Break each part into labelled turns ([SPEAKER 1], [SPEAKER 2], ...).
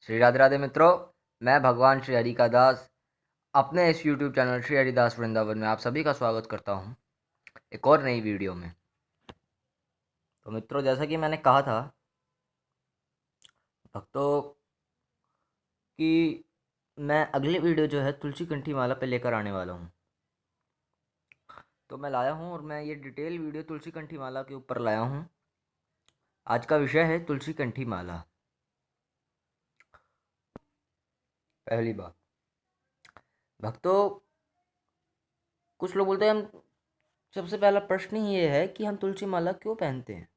[SPEAKER 1] श्री राधे राधे मित्रों। मैं भगवान श्री हरि का दास अपने इस YouTube चैनल श्री हरिदास वृंदावन में आप सभी का स्वागत करता हूं एक और नई वीडियो में। तो मित्रों, जैसा कि मैंने कहा था भक्तों कि मैं अगली वीडियो जो है तुलसी कंठी माला पे लेकर आने वाला हूं। तो मैं लाया हूं और मैं ये डिटेल वीडियो तुलसी कंठी माला के ऊपर लाया हूं। आज का विषय है तुलसी कंठी माला। पहली बात भक्तों, कुछ लोग बोलते हैं हम सबसे पहला प्रश्न ही ये है कि हम तुलसी माला क्यों पहनते हैं।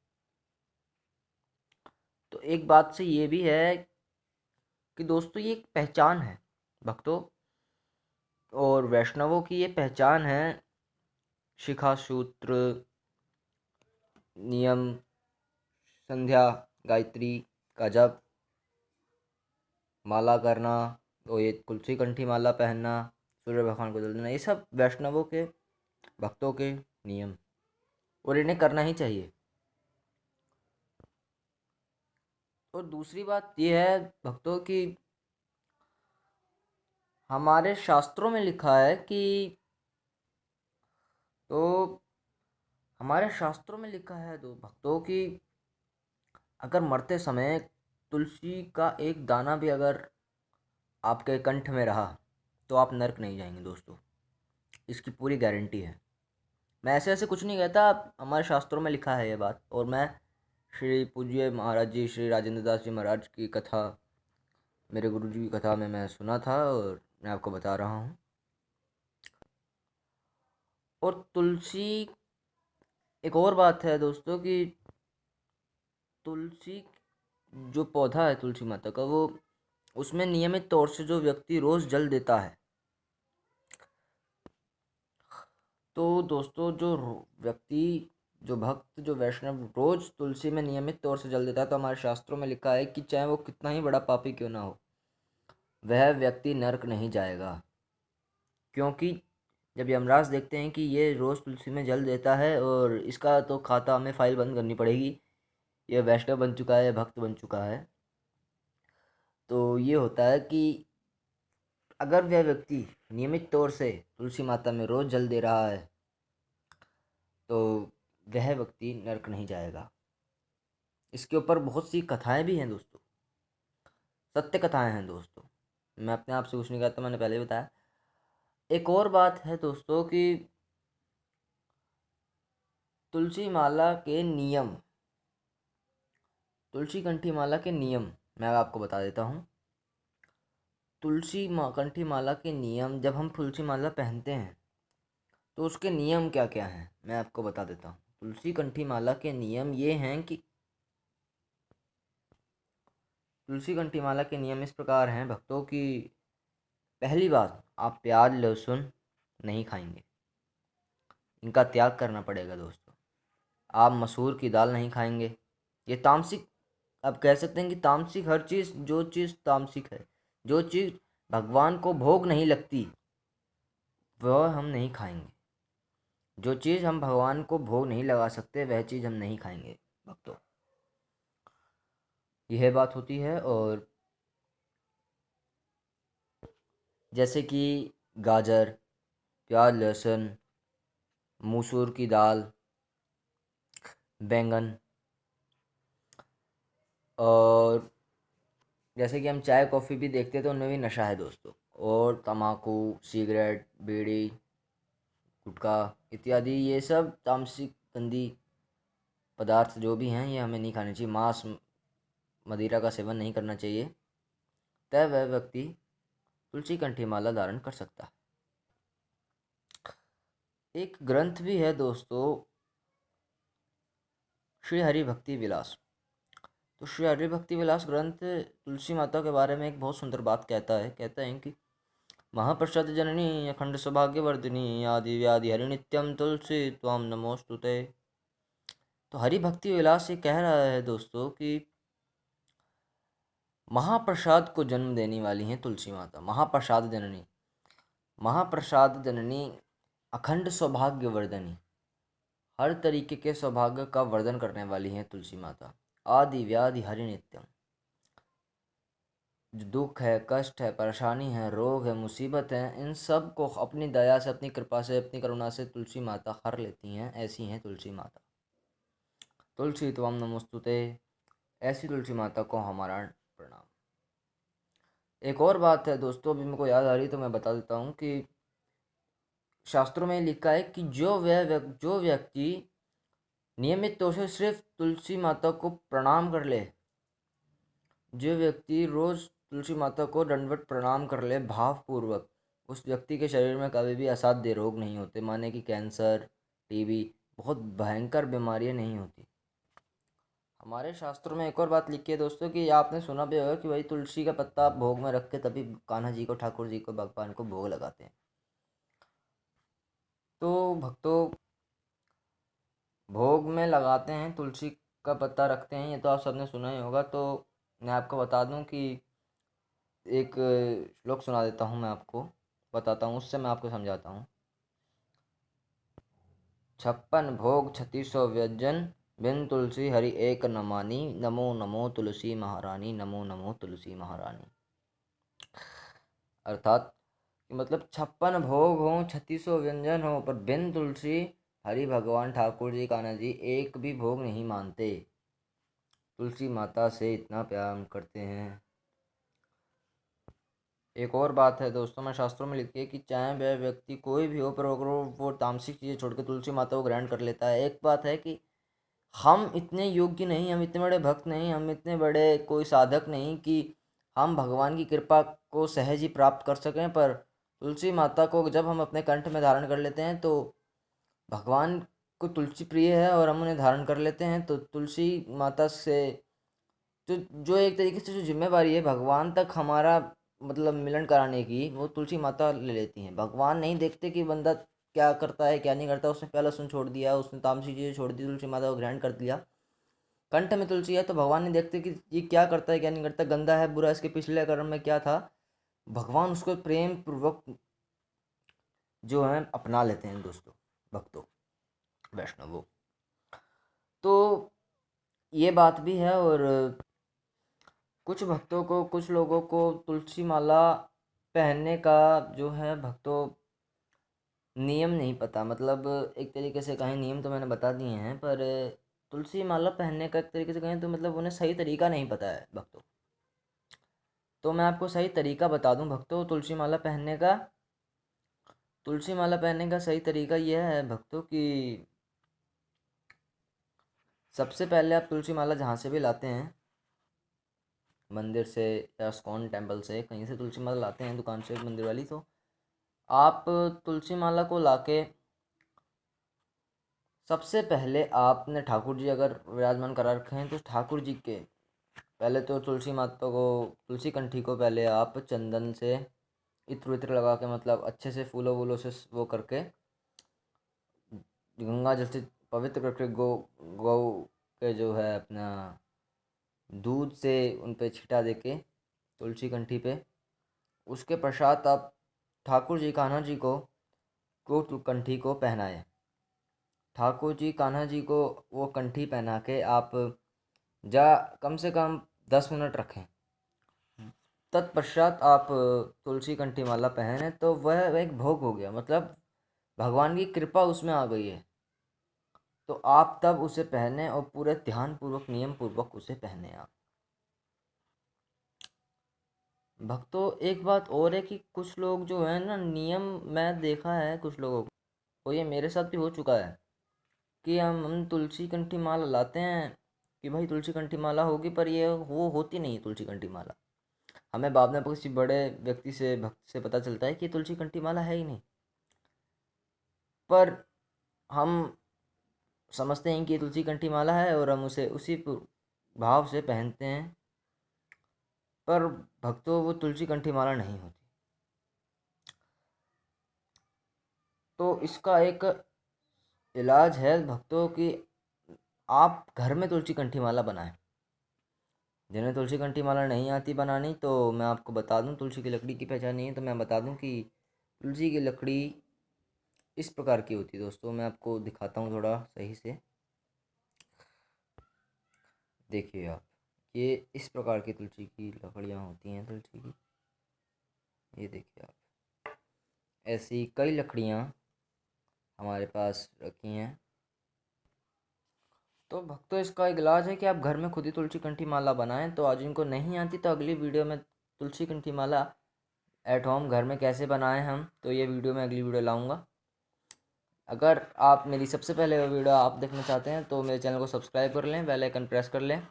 [SPEAKER 1] तो एक बात से ये भी है कि दोस्तों ये एक पहचान है भक्तों, और वैष्णवों की ये पहचान है। शिखा सूत्र, नियम, संध्या, गायत्री का जप, माला करना, तो ये तुलसी कंठी माला पहनना, सूर्य भगवान को जल देना, ये सब वैष्णवों के भक्तों के नियम, और इन्हें करना ही चाहिए। और दूसरी बात ये है भक्तों कि हमारे शास्त्रों में लिखा है कि तो हमारे शास्त्रों में लिखा है दो भक्तों कि अगर मरते समय तुलसी का एक दाना भी अगर आपके कंठ में रहा तो आप नर्क नहीं जाएंगे दोस्तों। इसकी पूरी गारंटी है। मैं ऐसे ऐसे कुछ नहीं कहता, हमारे शास्त्रों में लिखा है ये बात। और मैं श्री पूज्य महाराज जी श्री राजेंद्र दास जी महाराज की कथा, मेरे गुरु जी की कथा में मैं सुना था और मैं आपको बता रहा हूँ। और तुलसी, एक और बात है दोस्तों कि तुलसी जो पौधा है तुलसी माता का, वो उसमें नियमित तौर से जो व्यक्ति रोज जल देता है, तो दोस्तों जो व्यक्ति, जो भक्त, जो वैष्णव रोज तुलसी में नियमित तौर से जल देता है, तो हमारे शास्त्रों में लिखा है कि चाहे वो कितना ही बड़ा पापी क्यों ना हो, वह व्यक्ति नरक नहीं जाएगा। क्योंकि जब यमराज देखते हैं कि ये रोज तुलसी में जल देता है और इसका तो खाता हमें फाइल बंद करनी पड़ेगी, ये वैष्णव बन चुका है, भक्त बन चुका है, तो ये होता है कि अगर वह व्यक्ति नियमित तौर से तुलसी माता में रोज जल दे रहा है तो वह व्यक्ति नरक नहीं जाएगा। इसके ऊपर बहुत सी कथाएं भी हैं दोस्तों, सत्य कथाएं हैं दोस्तों। मैं अपने आप से कुछ नहीं कहता, मैंने पहले ही बताया। एक और बात है दोस्तों कि तुलसी माला के नियम, तुलसी कंठी माला के नियम मैं आपको बता देता हूँ। कंठी माला के नियम, जब हम तुलसी माला पहनते हैं तो उसके नियम क्या क्या हैं मैं आपको बता देता हूँ। तुलसी कंठी माला के नियम ये हैं कि तुलसी कंठी माला के नियम इस प्रकार हैं भक्तों कि पहली बात, आप प्याज लहसुन नहीं खाएंगे, इनका त्याग करना पड़ेगा दोस्तों। आप मसूर की दाल नहीं खाएंगे, ये तामसिक, आप कह सकते हैं कि तामसिक हर चीज़, जो चीज़ तामसिक है, जो चीज़ भगवान को भोग नहीं लगती, वह हम नहीं खाएंगे। जो चीज़ हम भगवान को भोग नहीं लगा सकते वह चीज़ हम नहीं खाएंगे भक्तों, यह बात होती है। और जैसे कि गाजर, प्याज लहसुन, मसूर की दाल, बैंगन, और जैसे कि हम चाय कॉफ़ी भी देखते हैं तो उनमें भी नशा है दोस्तों। और तम्बाकू, सिगरेट, बीड़ी, गुटखा इत्यादि, ये सब तामसिक गंदी पदार्थ जो भी हैं ये हमें नहीं खाने चाहिए। मांस मदिरा का सेवन नहीं करना चाहिए, तब वह व्यक्ति तुलसी कंठी माला धारण कर सकता है। एक ग्रंथ भी है दोस्तों, श्री हरि भक्ति विलास। तो श्री हरि भक्ति विलास ग्रंथ तुलसी माता के बारे में एक बहुत सुंदर बात कहता है कि महाप्रसाद जननी अखंड सौभाग्यवर्धिनी आदि व्याधि हरि नित्यम तुलसी त्वाम नमोस्तुते। तो हरि भक्ति विलास ये कह रहा है दोस्तों कि महाप्रसाद को जन्म देने वाली हैं तुलसी माता, महाप्रसाद जननी, महाप्रसाद जननी, अखंड सौभाग्यवर्धनी, हर तरीके के सौभाग्य का वर्धन करने वाली हैं तुलसी माता। आदि व्याधि हरि नित्यम, जो दुख है, कष्ट है, परेशानी है, रोग है, मुसीबत है, इन सब को अपनी दया से, अपनी कृपा से, अपनी करुणा से तुलसी माता हर लेती हैं। ऐसी हैं तुलसी माता। तुलसी त्वं नमोस्तुते। ऐसी तुलसी माता को हमारा प्रणाम। एक और बात है दोस्तों, अभी मेरे को याद आ रही तो मैं बता देता हूँ कि शास्त्रों में लिखा है कि जो व्यक्ति नियमित तौर से सिर्फ तुलसी माता को प्रणाम कर ले, जो व्यक्ति रोज तुलसी माता को दंडवत प्रणाम कर ले भावपूर्वक, उस व्यक्ति के शरीर में कभी भी असाध्य रोग नहीं होते, माने कि कैंसर, टीबी, बहुत भयंकर बीमारियां नहीं होती। हमारे शास्त्रों में एक और बात लिखी है दोस्तों कि आपने सुना भी होगा कि भाई तुलसी का पत्ता आप भोग में रख के तभी कान्हा जी को, ठाकुर जी को, भगवान को भोग लगाते हैं। तो भक्तों, भोग में लगाते हैं, तुलसी का पत्ता रखते हैं, ये तो आप सबने सुना ही होगा। तो मैं आपको बता दूं कि एक श्लोक सुना देता हूँ, मैं आपको बताता हूँ, उससे मैं आपको समझाता हूँ। 56 भोग 3600 व्यंजन, बिन तुलसी हरि एक न मानी, नमो नमो तुलसी महारानी, नमो नमो तुलसी महारानी। अर्थात कि मतलब 56 भोग हों, 3600 व्यंजन हो, पर बिन तुलसी हरि भगवान ठाकुर जी, कान्हा जी एक भी भोग नहीं मानते। तुलसी माता से इतना प्यार करते हैं। एक और बात है दोस्तों, मैं शास्त्रों में लिखी है कि चाहे वह व्यक्ति कोई भी हो, पर अगर वो तामसिक चीज़ें छोड़ के तुलसी माता को ग्रहण कर लेता है। एक बात है कि हम इतने योग्य नहीं, हम इतने बड़े भक्त नहीं, हम इतने बड़े कोई साधक नहीं कि हम भगवान की कृपा को सहज ही प्राप्त कर सकें, पर तुलसी माता को जब हम अपने कंठ में धारण कर लेते हैं तो भगवान को तुलसी प्रिय है और हम उन्हें धारण कर लेते हैं, तो तुलसी माता से जो जो एक तरीके से जो जिम्मेवारी है भगवान तक हमारा मतलब मिलन कराने की, वो तुलसी माता ले लेती हैं। भगवान नहीं देखते कि बंदा क्या करता है क्या नहीं करता, उसने पहला लहसुन छोड़ दिया, उसने तामसी चीज़ें छोड़ दी, तुलसी माता को ग्रहण कर लिया, कंठ में तुलसी है, तो भगवान नहीं देखते कि ये क्या करता है क्या नहीं करता, गंदा है बुरा, इसके पिछले कर्म में क्या था। भगवान उसको प्रेम पूर्वक जो है अपना लेते हैं दोस्तों, भक्तों, वैष्णवों। तो ये बात भी है। और कुछ भक्तों को, कुछ लोगों को तुलसी माला पहनने का जो है भक्तों नियम नहीं पता, मतलब एक तरीके से कहें नियम तो मैंने बता दिए हैं, पर तुलसी माला पहनने का एक तरीके से कहें तो मतलब उन्हें सही तरीका नहीं पता है भक्तों। तो मैं आपको सही तरीका बता दूं भक्तों, तुलसी माला पहनने का सही तरीका यह है भक्तों कि सबसे पहले आप तुलसी माला जहाँ से भी लाते हैं, मंदिर से या इस्कॉन टेम्पल से, कहीं से तुलसी माला लाते हैं दुकान से मंदिर वाली, तो आप तुलसी माला को लाके सबसे पहले आपने ठाकुर जी अगर विराजमान करा रखे हैं तो ठाकुर जी के पहले तो तुलसी माता को, तुलसी कंठी को पहले आप चंदन से इत्र वित्र लगा के, मतलब अच्छे से फूलों वूलों से वो करके, गंगा जल से पवित्र करके, गौ के जो है अपना दूध से उन पे छिटा देके तुलसी कंठी पे, उसके पश्चात आप ठाकुर जी कान्हा जी को कंठी को पहनाए। ठाकुर जी कान्हा जी को वो कंठी पहना के आप जा कम से कम 10 मिनट रखें। तत्पश्चात आप तुलसी कंठी माला पहने तो वह एक भोग हो गया, मतलब भगवान की कृपा उसमें आ गई है। तो आप तब उसे पहने और पूरे ध्यान पूर्वक, नियम पूर्वक उसे पहने आप। भक्तों एक बात और है कि कुछ लोग जो है ना, नियम मैं देखा है कुछ लोगों को, और ये मेरे साथ भी हो चुका है कि हम तुलसी कंठी माला लाते हैं कि भाई तुलसी कंठी माला होगी, पर ये वो होती नहीं है तुलसी कंठी माला। हमें बाद में किसी बड़े व्यक्ति से, भक्त से पता चलता है कि तुलसी कंठी माला है ही नहीं, पर हम समझते हैं कि ये तुलसी कंठी माला है और हम उसे उसी भाव से पहनते हैं, पर भक्तों वो तुलसी कंठी माला नहीं होती। तो इसका एक इलाज है भक्तों कि आप घर में तुलसी कंठी माला बनाएं। जिन्हें तुलसी कंठी माला नहीं आती बनानी, तो मैं आपको बता दूं तुलसी की लकड़ी की पहचान नहीं है तो मैं बता दूं कि तुलसी की लकड़ी इस प्रकार की होती है दोस्तों। मैं आपको दिखाता हूँ थोड़ा सही से, देखिए आप, ये इस प्रकार की तुलसी की लकड़ियाँ होती हैं तुलसी की। ये देखिए आप, ऐसी कई लकड़ियाँ हमारे पास रखी हैं। तो भक्तों, इसका एक इलाज है कि आप घर में खुद ही तुलसी कंठी माला बनाएं। तो आज इनको नहीं आती तो अगली वीडियो में तुलसी कंठी माला एट होम घर में कैसे बनाएं हम, तो ये वीडियो मैं अगली वीडियो लाऊंगा। अगर आप मेरी सबसे पहले वो वीडियो आप देखना चाहते हैं तो मेरे चैनल को सब्सक्राइब कर लें, बेल आइकन प्रेस कर लें,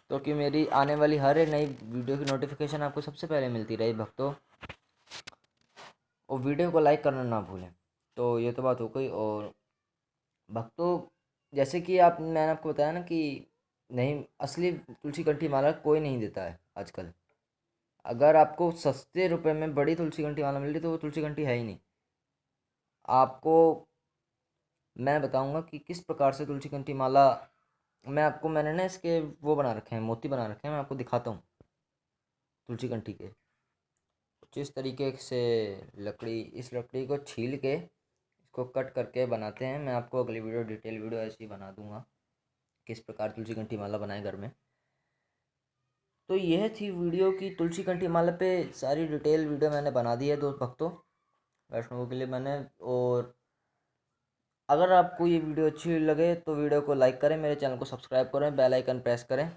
[SPEAKER 1] तो कि मेरी आने वाली हर एक नई वीडियो की नोटिफिकेशन आपको सबसे पहले मिलती रहे भक्तों। और वीडियो को लाइक करना ना भूलें। तो ये तो बात हो गई। और भक्तों, जैसे कि मैंने आपको बताया ना कि नहीं, असली तुलसी कंठी माला कोई नहीं देता है आजकल। अगर आपको सस्ते रुपए में बड़ी तुलसी कंठी माला मिल रही तो वो तुलसी कंठी है ही नहीं। आपको मैं बताऊंगा कि किस प्रकार से तुलसी कंठी माला, मैंने ना इसके वो बना रखे हैं, मोती बना रखे हैं, मैं आपको दिखाता हूँ तुलसी कंठी के। जिस तरीके से इस लकड़ी को छील के इसको कट करके बनाते हैं, मैं आपको अगली वीडियो डिटेल वीडियो ऐसी बना दूंगा किस प्रकार तुलसी कंठी माला बनाए घर में। तो यह थी वीडियो की तुलसी कंठी माला पे सारी डिटेल वीडियो मैंने बना दी है दोस्त भक्तों, वैष्णवों के लिए मैंने। और अगर आपको ये वीडियो अच्छी लगे तो वीडियो को लाइक करें, मेरे चैनल को सब्सक्राइब करें, बेल आइकन प्रेस करें।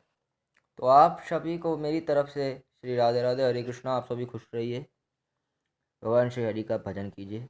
[SPEAKER 1] तो आप सभी को मेरी तरफ से श्री राधे राधे, हरे कृष्णा। आप सभी खुश रहिए, भगवान श्री हरि का भजन कीजिए।